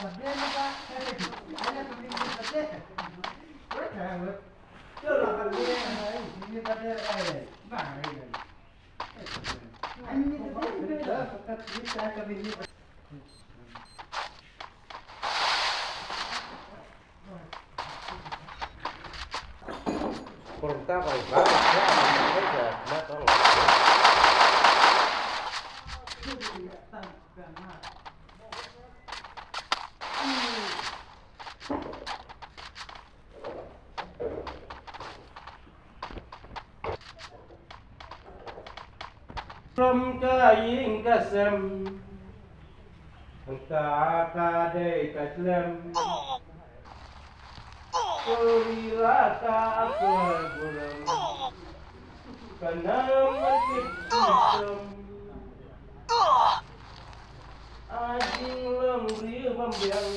Kurang kalau banget ya, nggak tahu. From kain kasem, entah kadai kaslem. Kurilaka apa buram, karena makin kusam. Ajing lembri membiang.